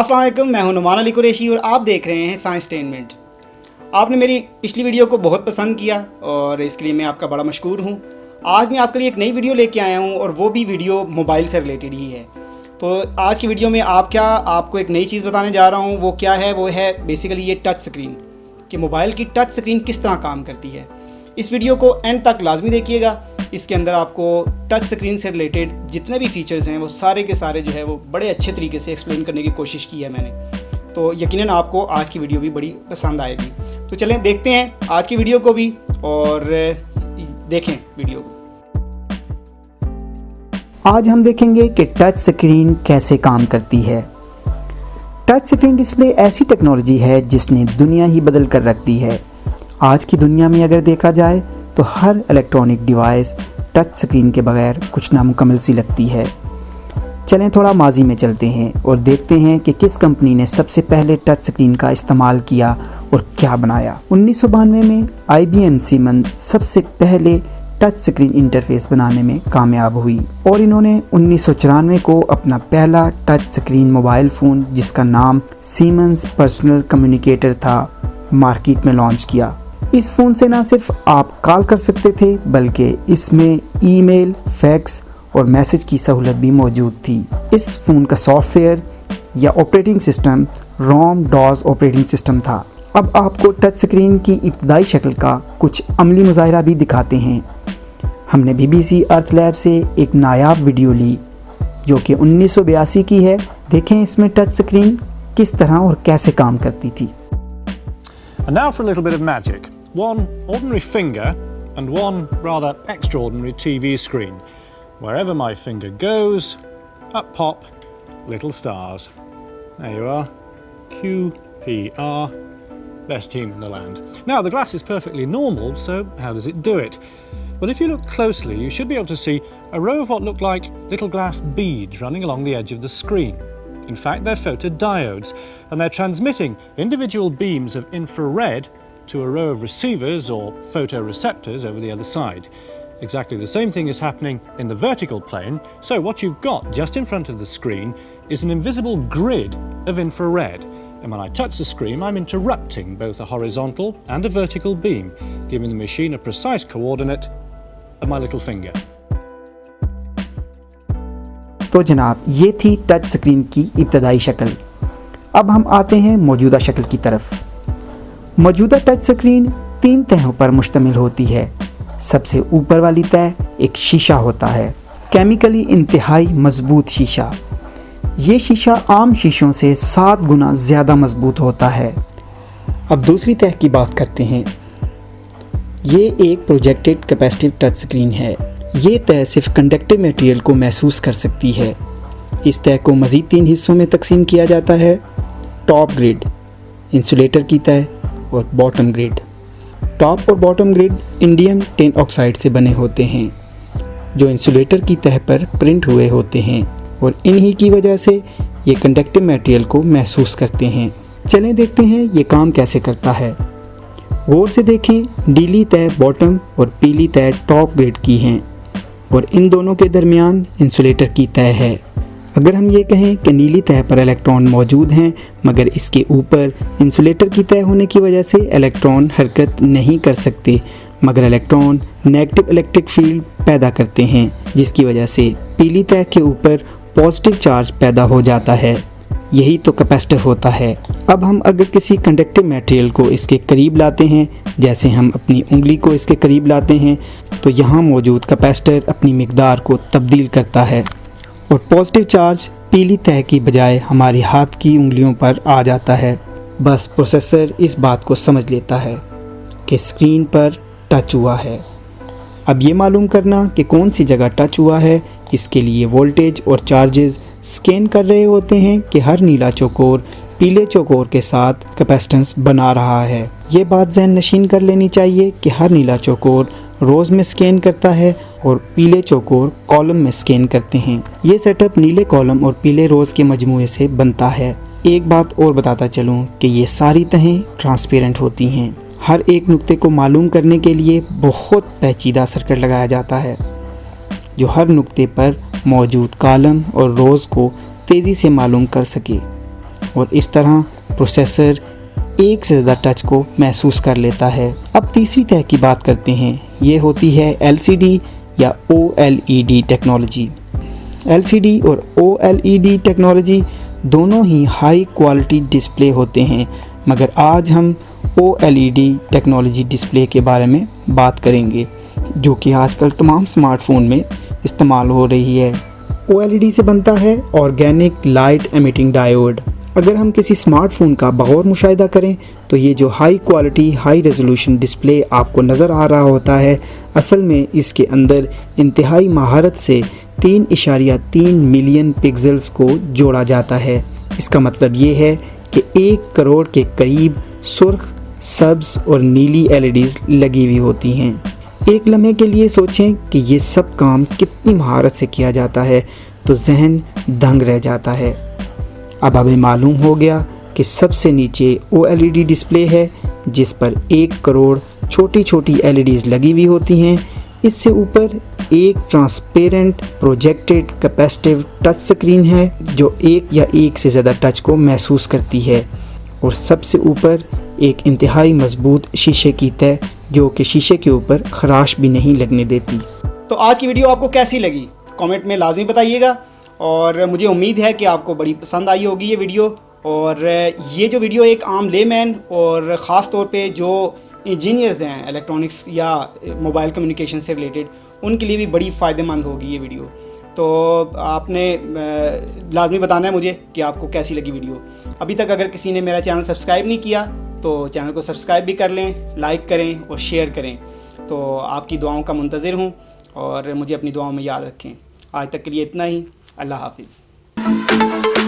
अस्सलाम वालेकुम, मैं हूं नुमान अली कुरैशी और आप देख रहे हैं साइंसटेनमेंट। आपने मेरी पिछली वीडियो को बहुत पसंद किया और इसके लिए मैं आपका बड़ा मशकूर हूं। आज मैं आपके लिए एक नई वीडियो लेके आया हूं और वो भी वीडियो मोबाइल से रिलेटेड ही है। तो आज की वीडियो में आपको एक नई चीज़ बताने जा रहा हूँ। वो क्या है? वो है बेसिकली ये टच स्क्रीन, कि मोबाइल की टच स्क्रीन किस तरह काम करती है। इस वीडियो को एंड तक लाजमी देखिएगा। इसके अंदर आपको टच स्क्रीन से रिलेटेड जितने भी फीचर्स हैं वो सारे के सारे जो है वो बड़े अच्छे तरीके से एक्सप्लेन करने की कोशिश की है मैंने। तो यकीनन आपको आज की वीडियो भी बड़ी पसंद आएगी। तो चलें देखते हैं आज की वीडियो को भी और देखें वीडियो को। आज हम देखेंगे कि टच स्क्रीन कैसे काम करती है। टच स्क्रीन डिस्प्ले ऐसी टेक्नोलॉजी है जिसने दुनिया ही बदल कर रख दी है। आज की दुनिया में अगर देखा जाए तो हर इलेक्ट्रॉनिक डिवाइस टच स्क्रीन के बगैर कुछ नामुकम्मल सी लगती है। चलें थोड़ा माजी में चलते हैं और देखते हैं कि किस कंपनी ने सबसे पहले टच स्क्रीन का इस्तेमाल किया और क्या बनाया। 1992 में IBM सीमंस सबसे पहले टच स्क्रीन इंटरफेस बनाने में कामयाब हुई और इन्होंने 1994 को अपना पहला टच स्क्रीन मोबाइल फ़ोन, जिसका नाम सीमंस पर्सनल कम्युनिकेटर था, मार्केट में लॉन्च किया। इस फ़ोन से ना सिर्फ आप कॉल कर सकते थे बल्कि इसमें ईमेल, फैक्स और मैसेज की सहूलत भी मौजूद थी। इस फ़ोन का सॉफ्टवेयर या operating system ROM-DOS operating system था। अब आपको टच स्क्रीन की इब्तदाई शक्ल का कुछ अमली मुजाहिरा भी दिखाते हैं। हमने BBC अर्थ लैब से एक नायाब वीडियो ली जो कि 1982 की है। देखें इसमें टच स्क्रीन किस तरह और कैसे काम करती थी। And now for a little bit of magic. One ordinary finger and one rather extraordinary TV screen. Wherever my finger goes, up pop little stars. There you are. QPR. Best team in the land. Now the glass is perfectly normal, so how does it do it? Well, if you look closely, you should be able to see a row of what look like little glass beads running along the edge of the screen. In fact, they're photodiodes, and they're transmitting individual beams of infrared to a row of receivers or photoreceptors over the other side. Exactly the same thing is happening in the vertical plane. So what you've got just in front of the screen is an invisible grid of infrared. And when I touch the screen, I'm interrupting both a horizontal and a vertical beam, giving the machine a precise coordinate of my little finger. तो जनाब, ये थी touch screen की इब्तदाई शक्ल। अब हम आते हैं मौजूदा शक्ल की तरफ। मौजूदा टच स्क्रीन 3 तहों पर मुश्तमिल होती है। सबसे ऊपर वाली तह एक शीशा होता है, केमिकली इंतहाई मजबूत शीशा। ये शीशा आम शीशों से 7 गुना ज़्यादा मजबूत होता है। अब दूसरी तह की बात करते हैं। ये एक प्रोजेक्टेड कैपेसिटिव टच स्क्रीन है। ये तह सिर्फ कंडक्टिव मटेरियल को महसूस कर सकती है। इस तह को मज़ीद 3 हिस्सों में तकसीम किया जाता है: टॉप ग्रिड, इंसुलेटर की तह और बॉटम ग्रिड। टॉप और bottom grid indium tin oxide से बने होते हैं जो इंसुलेटर की तह पर प्रिंट हुए होते हैं और इन्हीं की वजह से ये कंडक्टिव मटेरियल को महसूस करते हैं। चलें देखते हैं ये काम कैसे करता है। गौर से देखें, नीली तह बॉटम और पीली तह टॉप ग्रिड की हैं और इन दोनों के दरमियान इंसुलेटर की तह है। अगर हम ये कहें कि नीली तह पर इलेक्ट्रॉन मौजूद हैं मगर इसके ऊपर इंसुलेटर की तह होने की वजह से इलेक्ट्रॉन हरकत नहीं कर सकते, मगर इलेक्ट्रॉन नेगेटिव इलेक्ट्रिक फील्ड पैदा करते हैं जिसकी वजह से पीली तह के ऊपर पॉजिटिव चार्ज पैदा हो जाता है। यही तो कैपेसिटर होता है। अब हम अगर किसी कंडक्टिव मटेरियल को इसके करीब लाते हैं, जैसे हम अपनी उंगली को इसके करीब लाते हैं, तो यहाँ मौजूद कैपेसिटर अपनी मिकदार को तब्दील करता है और पॉजिटिव चार्ज पीली तह की बजाय हमारी हाथ की उंगलियों पर आ जाता है। बस प्रोसेसर इस बात को समझ लेता है कि स्क्रीन पर टच हुआ है। अब ये मालूम करना कि कौन सी जगह टच हुआ है, इसके लिए वोल्टेज और चार्जेस स्कैन कर रहे होते हैं कि हर नीला चौकोर पीले चौकोर के साथ कैपेसिटेंस बना रहा है। ये बात ज़हन नशीन कर लेनी चाहिए कि हर नीला चौकोर रोज़ में स्कैन करता है और पीले चौकोर कॉलम में स्कैन करते हैं। ये सेटअप नीले कॉलम और पीले रोज़ के मजमूए से बनता है। एक बात और बताता चलूँ कि ये सारी तहें ट्रांसपेरेंट होती हैं। हर एक नुक्ते को मालूम करने के लिए बहुत पेचीदा सर्किट लगाया जाता है जो हर नुक्ते पर मौजूद कॉलम और रोज़ को तेज़ी से मालूम कर सके। और इस तरह प्रोसेसर एक से ज़्यादा टच को महसूस कर लेता है। अब तीसरी तह की बात करते हैं, ये होती है LCD या OLED टेक्नोलॉजी। LCD और OLED टेक्नोलॉजी दोनों ही हाई क्वालिटी डिस्प्ले होते हैं, मगर आज हम OLED टेक्नोलॉजी डिस्प्ले के बारे में बात करेंगे, जो कि आजकल तमाम स्मार्टफोन में इस्तेमाल हो रही है। OLED से बनता है ऑर्गेनिक लाइट एमिटिंग डायोड। अगर हम किसी स्मार्टफोन का बगौर मुशाहिदा करें तो ये जो high quality high resolution display आपको नज़र आ रहा होता है, असल में इसके अंदर इंतहाई महारत से 3.3 मिलियन पिक्सेल्स को जोड़ा जाता है। इसका मतलब ये है कि 1 करोड़ के करीब सुर्ख, सब्ज और नीली LEDs लगी हुई होती हैं। एक लम्हे के लिए सोचें कि ये सब काम कितनी महारत से किया जाता है तो जहन दंग रह जाता है। अब हमें मालूम हो गया कि सबसे नीचे OLED डिस्प्ले है जिस पर 1 करोड़ छोटी छोटी LEDs लगी हुई होती हैं। इससे ऊपर एक transparent projected capacitive touch screen है जो एक या एक से ज़्यादा टच को महसूस करती है, और सबसे ऊपर एक इंतहाई मजबूत शीशे की तह जो कि शीशे के ऊपर खराश भी नहीं लगने देती। तो आज की वीडियो आपको कैसी लगी कमेंट में लाजमी बताइएगा, और मुझे उम्मीद है कि आपको बड़ी पसंद आई होगी ये वीडियो। और ये जो वीडियो एक आम लेमैन और ख़ास तौर पे जो इंजीनियर्स हैं इलेक्ट्रॉनिक्स या मोबाइल कम्युनिकेशन से रिलेटेड, उनके लिए भी बड़ी फ़ायदेमंद होगी ये वीडियो। तो आपने लाजमी बताना है मुझे कि आपको कैसी लगी वीडियो। अभी तक अगर किसी ने मेरा चैनल सब्सक्राइब नहीं किया तो चैनल को सब्सक्राइब भी कर लें, लाइक करें और शेयर करें। तो आपकी दुआओं का मुंतज़िर हूँ और मुझे अपनी दुआओं में याद रखें। आज तक के लिए इतना ही। अल्लाह हाफिज़।